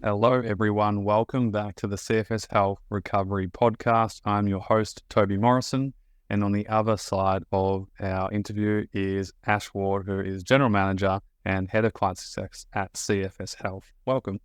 Hello, everyone. Welcome back to the CFS Health Recovery Podcast. I'm your host, Toby Morrison. And on the other side of our interview is Ash Ward, who is General Manager and Head of Client Success at CFS Health. Welcome.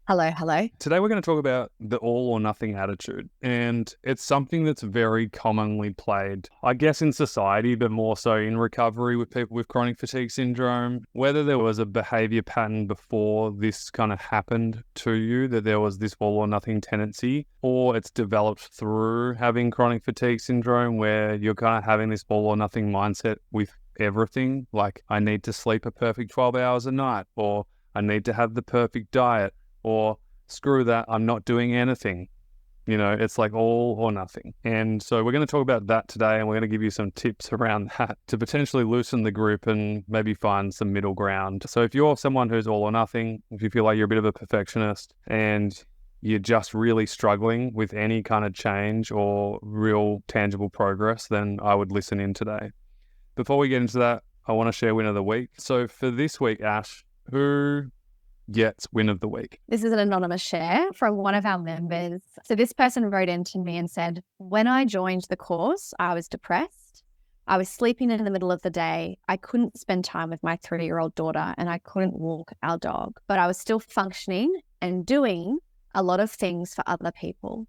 Hello, hello. Today we're going to talk about the all or nothing attitude, and it's something that's very commonly played, I guess, in society, but more so in recovery with people with chronic fatigue syndrome. Whether there was a behavior pattern before this kind of happened to you, that there was this all or nothing tendency, or it's developed through having chronic fatigue syndrome where you're kind of having this all or nothing mindset with everything, like I need to sleep a perfect 12 hours a night, or I need to have the perfect diet, or screw that, I'm not doing anything. You know, it's like all or nothing. And so we're going to talk about that today, and we're going to give you some tips around that to potentially loosen the grip and maybe find some middle ground. So if you're someone who's all or nothing, if you feel like you're a bit of a perfectionist and you're just really struggling with any kind of change or real tangible progress, then I would listen in today. Before we get into that, I want to share win of the week. So for this week, Ash, who gets win of the week? This is an anonymous share from one of our members. So this person wrote in to me and said, when I joined the course, I was depressed. I was sleeping in the middle of the day. I couldn't spend time with my 3-year-old daughter and I couldn't walk our dog, but I was still functioning and doing a lot of things for other people.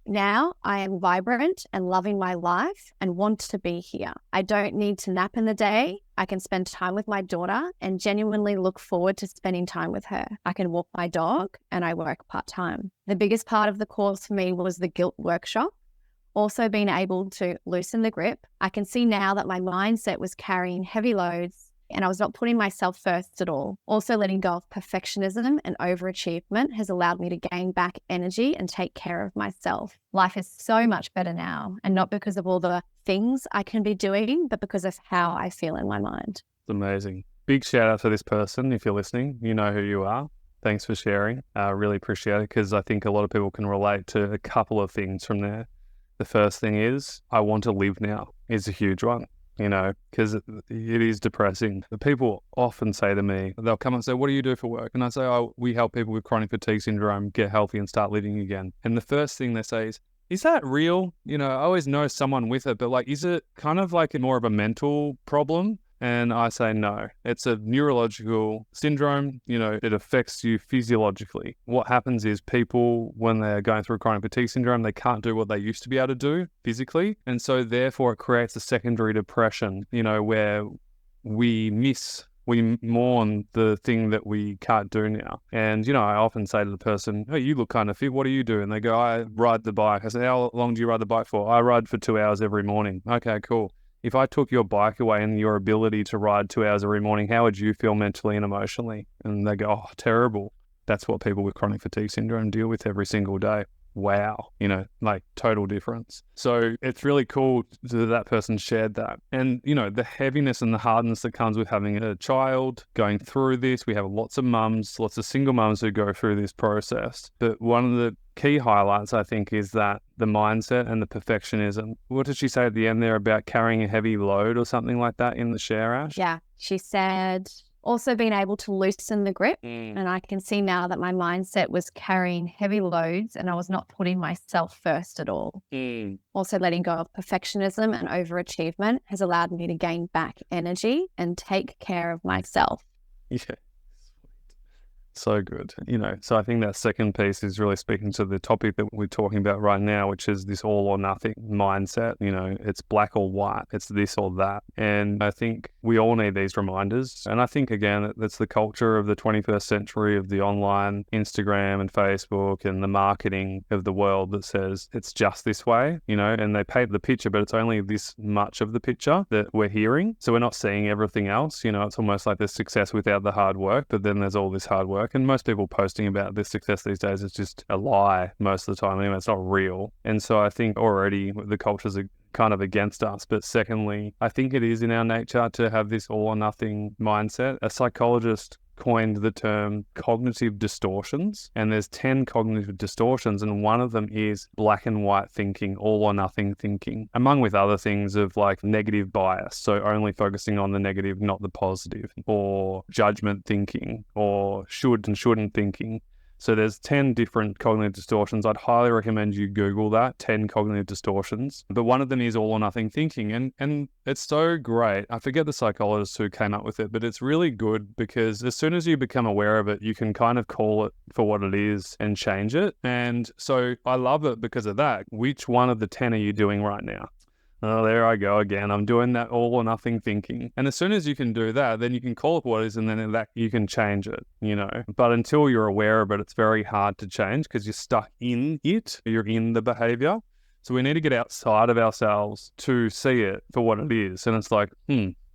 Now I am vibrant and loving my life and want to be here. I don't need to nap in the day. I can spend time with my daughter and genuinely look forward to spending time with her. I can walk my dog and I work part-time. The biggest part of the course for me was the guilt workshop. Also being able to loosen the grip. I can see now that my mindset was carrying heavy loads and I was not putting myself first at all. Also letting go of perfectionism and overachievement has allowed me to gain back energy and take care of myself. Life is so much better now, and not because of all the things I can be doing, but because of how I feel in my mind. It's amazing. Big shout out to this person. If you're listening, you know who you are. Thanks for sharing. I really appreciate it, because I think a lot of people can relate to a couple of things from there. The first thing is, I want to live now, is a huge one. You know, because it is depressing. The people often say to me, they'll come and say, what do you do for work? And I say, oh, we help people with chronic fatigue syndrome get healthy and start living again. And the first thing they say is that real? You know, I always know someone with it, but like, is it kind of like more of a mental problem? And I say, no, it's a neurological syndrome. You know, it affects you physiologically. What happens is people, when they're going through chronic fatigue syndrome, they can't do what they used to be able to do physically. And so therefore it creates a secondary depression, you know, where we mourn the thing that we can't do now. And, you know, I often say to the person, oh, you look kind of fit. What do you do? And they go, I ride the bike. I say, how long do you ride the bike for? I ride for 2 hours every morning. Okay, cool. If I took your bike away and your ability to ride 2 hours every morning, how would you feel mentally and emotionally? And they go, oh, terrible. That's what people with chronic fatigue syndrome deal with every single day. Wow. You know, like total difference. So it's really cool that person shared that. And, you know, the heaviness and the hardness that comes with having a child going through this. We have lots of mums, lots of single mums who go through this process. But one of the key highlights, I think, is that the mindset and the perfectionism. What did she say at the end there about carrying a heavy load or something like that in the share, Ash? Yeah, she said, also being able to loosen the grip. And I can see now that my mindset was carrying heavy loads and I was not putting myself first at all. Also letting go of perfectionism and overachievement has allowed me to gain back energy and take care of myself. Yeah. So good. You know, so I think that second piece is really speaking to the topic that we're talking about right now, which is this all or nothing mindset. You know, it's black or white, it's this or that. And I think we all need these reminders. And I think, again, that's the culture of the 21st century, of the online Instagram and Facebook and the marketing of the world that says it's just this way, you know, and they paint the picture, but it's only this much of the picture that we're hearing. So we're not seeing everything else. You know, it's almost like there's success without the hard work, but then there's all this hard work. And most people posting about this success these days is just a lie most of the time. Anyway, it's not real. And so I think already the cultures are kind of against us. But secondly, I think it is in our nature to have this all or nothing mindset. A psychologist coined the term cognitive distortions, and there's 10 cognitive distortions, and one of them is black and white thinking, all or nothing thinking, among with other things of like negative bias, so only focusing on the negative, not the positive, or judgment thinking, or should and shouldn't thinking. So there's 10 different cognitive distortions. I'd highly recommend you Google that, 10 cognitive distortions. But one of them is all or nothing thinking. And it's so great. I forget the psychologist who came up with it, but it's really good because as soon as you become aware of it, you can kind of call it for what it is and change it. And so I love it because of that. Which one of the 10 are you doing right now? Oh, there I go again. I'm doing that all or nothing thinking. And as soon as you can do that, then you can call it what it is, and then that you can change it, you know. But until you're aware of it, it's very hard to change because you're stuck in it. You're in the behavior. So we need to get outside of ourselves to see it for what it is. And it's like,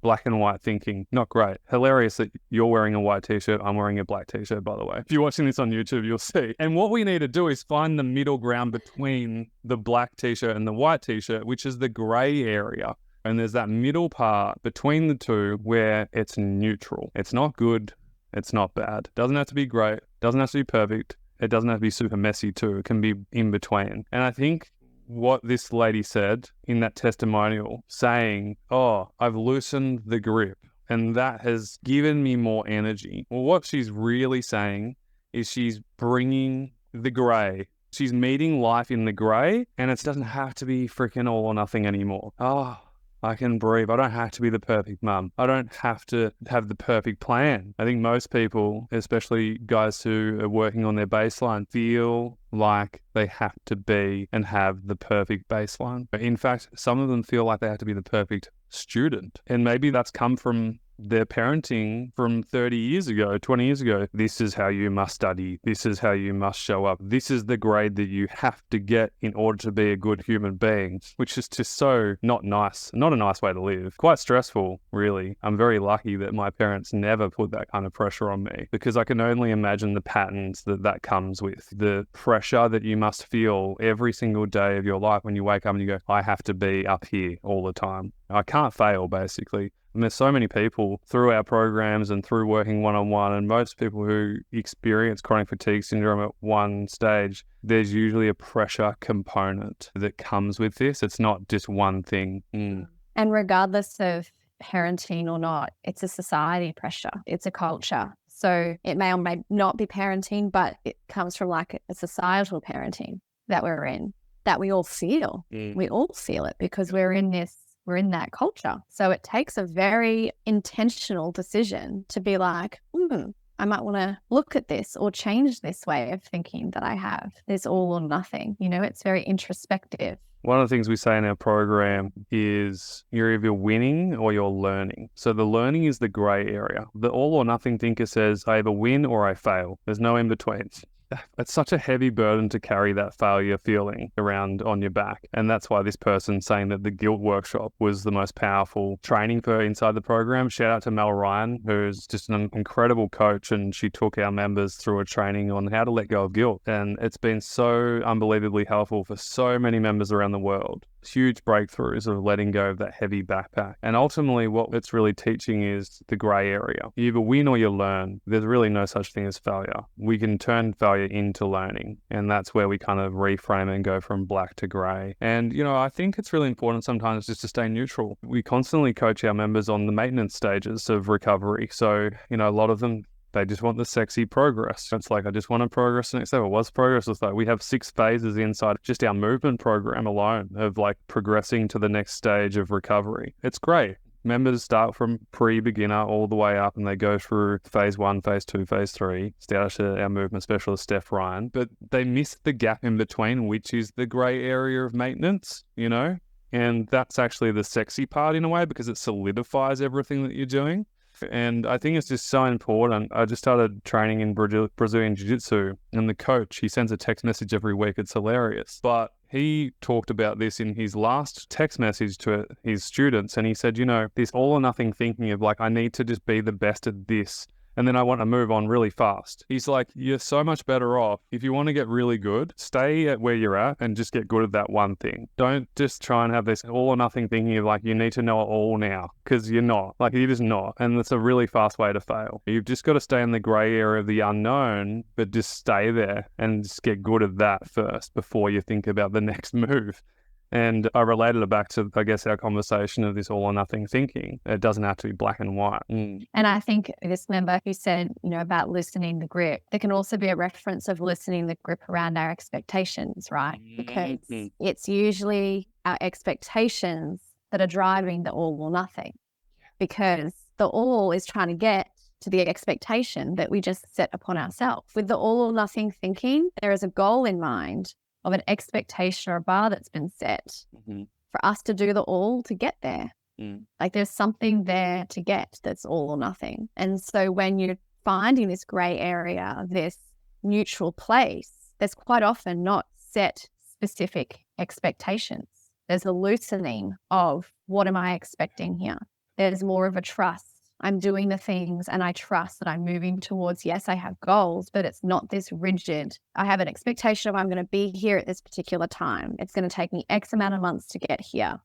black and white thinking, not great. Hilarious that you're wearing a white t-shirt. I'm wearing a black t-shirt, by the way. If you're watching this on YouTube, you'll see. And what we need to do is find the middle ground between the black t-shirt and the white t-shirt, which is the gray area. And there's that middle part between the two where it's neutral. It's not good. It's not bad. Doesn't have to be great. Doesn't have to be perfect. It doesn't have to be super messy too. It can be in between. And I think what this lady said in that testimonial, saying, oh, I've loosened the grip and that has given me more energy. Well, what she's really saying is she's bringing the gray. She's meeting life in the gray, and it doesn't have to be freaking all or nothing anymore. Oh, I can breathe. I don't have to be the perfect mum. I don't have to have the perfect plan. I think most people, especially guys who are working on their baseline, feel like they have to be and have the perfect baseline. In fact, some of them feel like they have to be the perfect student. And maybe that's come from their parenting from 30 years ago, 20 years ago. This is how you must study. This is how you must show up. This is the grade that you have to get in order to be a good human being, which is just so not nice, not a nice way to live. Quite stressful, really. I'm very lucky that my parents never put that kind of pressure on me, because I can only imagine the patterns that comes with the pressure that you must feel every single day of your life when you wake up and you go, I have to be up here all the time. I can't fail, basically. And there's so many people through our programs and through working one-on-one, and most people who experience chronic fatigue syndrome at one stage, there's usually a pressure component that comes with this. It's not just one thing. And regardless of parenting or not, it's a society pressure. It's a culture. So it may or may not be parenting, but it comes from like a societal parenting that we're in, that we all feel. We all feel it because we're in that culture. So it takes a very intentional decision to be like, I might want to look at this or change this way of thinking that I have. There's all or nothing. You know, it's very introspective. One of the things we say in our program is you're either winning or you're learning. So the learning is the gray area. The all or nothing thinker says, I either win or I fail. There's no in between. It's such a heavy burden to carry that failure feeling around on your back. And that's why this person saying that the guilt workshop was the most powerful training for inside the program. Shout out to Mel Ryan, who's just an incredible coach. And she took our members through a training on how to let go of guilt. And it's been so unbelievably helpful for so many members around the world. Huge breakthroughs of letting go of that heavy backpack. And ultimately what it's really teaching is the gray area. You either win or you learn. There's really no such thing as failure. We can turn failure into learning. And that's where we kind of reframe and go from black to gray. And, you know, I think it's really important sometimes just to stay neutral. We constantly coach our members on the maintenance stages of recovery. So, you know, a lot of them, they just want the sexy progress. It's like, I just want to progress the next level. What's progress? It's like we have 6 phases inside just our movement program alone of like progressing to the next stage of recovery. It's great. Members start from pre-beginner all the way up and they go through phase 1, phase 2, phase 3. Shout out to our movement specialist, Steph Ryan. But they miss the gap in between, which is the gray area of maintenance, you know? And that's actually the sexy part in a way because it solidifies everything that you're doing. And I think it's just so important. I just started training in Brazilian Jiu-Jitsu, and the coach, he sends a text message every week. It's hilarious. But he talked about this in his last text message to his students. And he said, you know, this all or nothing thinking of like, I need to just be the best at this and then I want to move on really fast. He's like, you're so much better off. If you want to get really good, stay at where you're at and just get good at that one thing. Don't just try and have this all or nothing thinking of like, you need to know it all now, because you're not. Like, you're just not. And it's a really fast way to fail. You've just got to stay in the gray area of the unknown, but just stay there and just get good at that first before you think about the next move. And I related it back to, I guess, our conversation of this all or nothing thinking. It doesn't have to be black and white. And I think this member who said, about loosening the grip, there can also be a reference of loosening the grip around our expectations, right? Because it's usually our expectations that are driving the all or nothing, because the all is trying to get to the expectation that we just set upon ourselves. With the all or nothing thinking, there is a goal in mind of an expectation or a bar that's been set for us to do the all to get there. Like, there's something there to get that's all or nothing. And so when you're finding this gray area, this neutral place, there's quite often not set specific expectations. There's a loosening of, what am I expecting here? There's more of a trust. I'm doing the things and I trust that I'm moving towards, yes, I have goals, but it's not this rigid. I have an expectation of, I'm going to be here at this particular time. It's going to take me X amount of months to get here.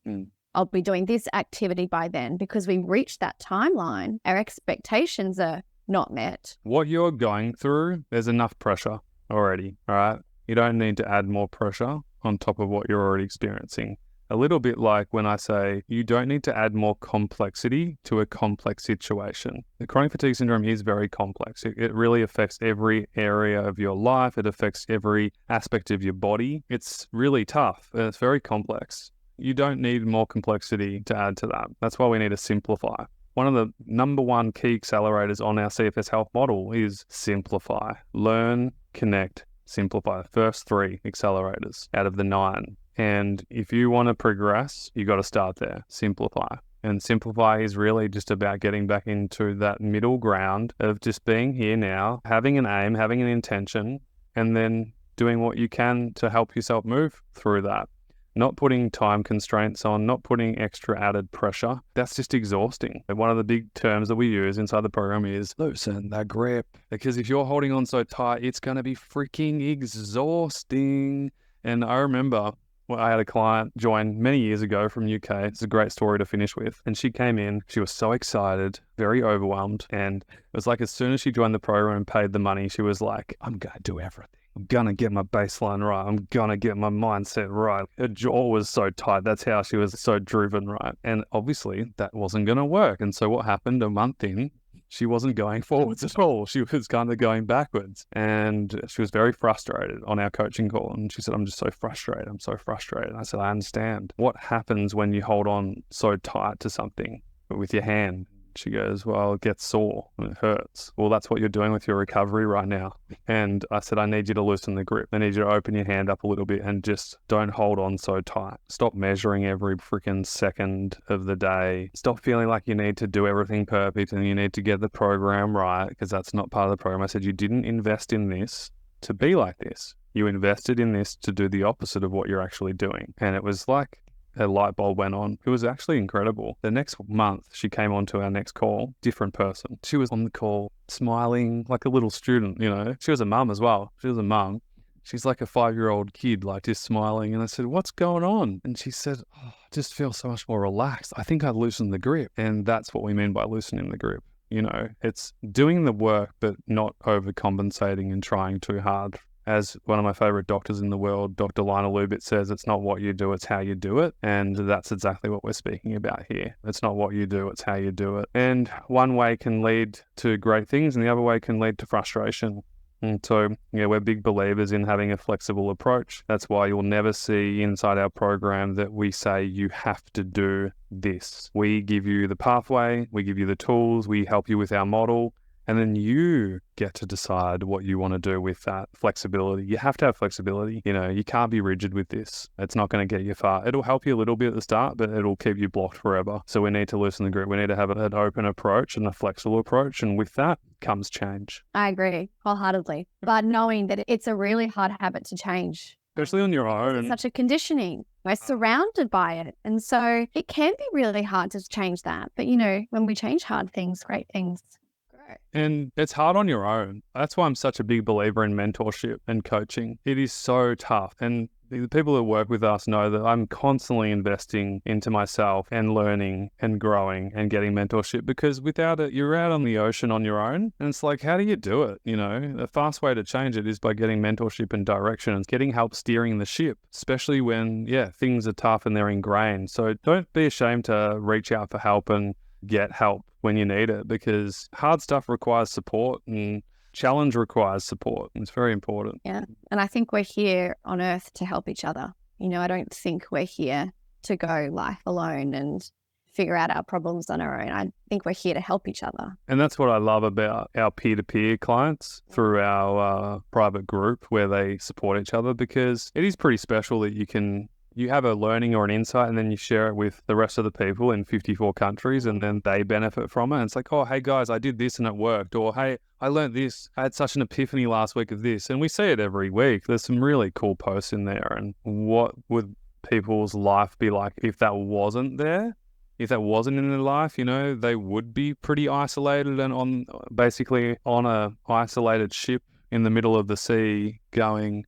I'll be doing this activity by then. Because we reached that timeline, our expectations are not met. What you're going through, there's enough pressure already, all right? You don't need to add more pressure on top of what you're already experiencing. A little bit like when I say you don't need to add more complexity to a complex situation. The chronic fatigue syndrome is very complex. It really affects every area of your life. It affects every aspect of your body. It's really tough and it's very complex. You don't need more complexity to add to that. That's why we need to simplify. One of the number one key accelerators on our CFS health model is simplify. Learn, connect, simplify. The first 3 accelerators out of the 9. And if you want to progress, you got to start there. Simplify. And simplify is really just about getting back into that middle ground of just being here now, having an aim, having an intention, and then doing what you can to help yourself move through that. Not putting time constraints on, not putting extra added pressure. That's just exhausting. And one of the big terms that we use inside the program is loosen the grip. Because if you're holding on so tight, it's going to be freaking exhausting. And I remember, I had a client join many years ago from UK. It's a great story to finish with. And she came in, she was so excited, very overwhelmed. And it was like, as soon as she joined the program and paid the money, she was like, I'm going to do everything. I'm going to get my baseline right. I'm going to get my mindset right. Her jaw was so tight. That's how she was so driven, right? And obviously that wasn't going to work. And so what happened a month in, she wasn't going forwards at all. She was kind of going backwards. And she was very frustrated on our coaching call. And she said, I'm just so frustrated. I'm so frustrated. And I said, I understand. What happens when you hold on so tight to something with your hand? She goes, well, it gets sore and it hurts. Well, that's what you're doing with your recovery right now. And I said, I need you to loosen the grip. I need you to open your hand up a little bit and just don't hold on so tight. Stop measuring every freaking second of the day. Stop feeling like you need to do everything perfect and you need to get the program right, because that's not part of the program. I said, you didn't invest in this to be like this. You invested in this to do the opposite of what you're actually doing. And it was like a light bulb went on. It was actually incredible. The next month, she came on to our next call, different person. She was on the call smiling like a little student, She was a mum as well. She was a mum. She's like a 5-year-old kid, like just smiling. And I said, what's going on? And she said, I just feel so much more relaxed. I think I loosened the grip. And that's what we mean by loosening the grip. It's doing the work, but not overcompensating and trying too hard. As one of my favorite doctors in the world, Dr. Lionel Lubitz, says, it's not what you do, it's how you do it. And that's exactly what we're speaking about here. It's not what you do, it's how you do it. And one way can lead to great things and the other way can lead to frustration. And so, we're big believers in having a flexible approach. That's why you'll never see inside our program that we say you have to do this. We give you the pathway, we give you the tools, we help you with our model. And then you get to decide what you want to do with that flexibility. You have to have flexibility. You can't be rigid with this. It's not going to get you far. It'll help you a little bit at the start, but it'll keep you blocked forever. So we need to loosen the grip. We need to have an open approach and a flexible approach. And with that comes change. I agree wholeheartedly. But knowing that it's a really hard habit to change. Especially on your own. It's such a conditioning. We're surrounded by it. And so it can be really hard to change that. But, when we change hard things, great things grow. And it's hard on your own. That's why I'm such a big believer in mentorship and coaching. It is so tough. And the people that work with us know that I'm constantly investing into myself and learning and growing and getting mentorship, because without it, you're out on the ocean on your own. And it's like, how do you do it? You know, the fast way to change it is by getting mentorship and direction and getting help steering the ship, especially when, things are tough and they're ingrained. So don't be ashamed to reach out for help and get help when you need it, because hard stuff requires support and challenge requires support. It's very important. Yeah. And I think we're here on earth to help each other. You know, I don't think we're here to go life alone and figure out our problems on our own. I think we're here to help each other. And that's what I love about our peer-to-peer clients through our private group, where they support each other, because it is pretty special that you have a learning or an insight and then you share it with the rest of the people in 54 countries, and then they benefit from it. And it's like, oh, hey guys, I did this and it worked. Or, hey, I learned this. I had such an epiphany last week of this. And we see it every week. There's some really cool posts in there. And what would people's life be like if that wasn't there? If that wasn't in their life, you know, they would be pretty isolated and basically on a isolated ship in the middle of the sea going,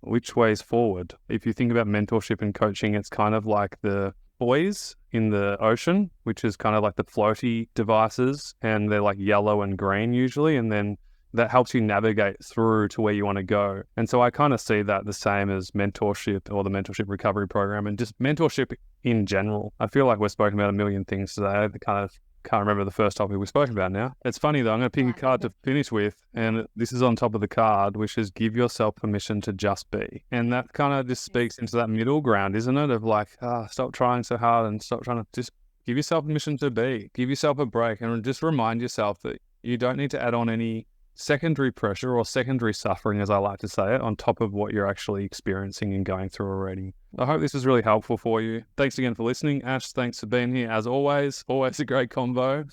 which way's forward? If you think about mentorship and coaching, it's kind of like the buoys in the ocean, which is kind of like the floaty devices, and they're like yellow and green usually, and then that helps you navigate through to where you want to go. And so I kind of see that the same as mentorship or the mentorship recovery program, and just mentorship in general. I feel like we've spoken about a million things today. I can't remember the first topic we spoke about now. It's funny though, I'm going to pick a card to finish with, and this is on top of the card, which is give yourself permission to just be. And that kind of just speaks into that middle ground, isn't it? Of like, stop trying so hard and stop trying to just give yourself permission to be. Give yourself a break and just remind yourself that you don't need to add on any secondary pressure or secondary suffering, as I like to say it, on top of what you're actually experiencing and going through already. I hope this was really helpful for you. Thanks again for listening. Ash, thanks for being here as always. Always a great convo.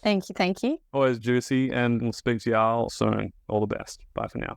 Thank you. Always juicy, and we'll speak to y'all soon. All the best. Bye for now.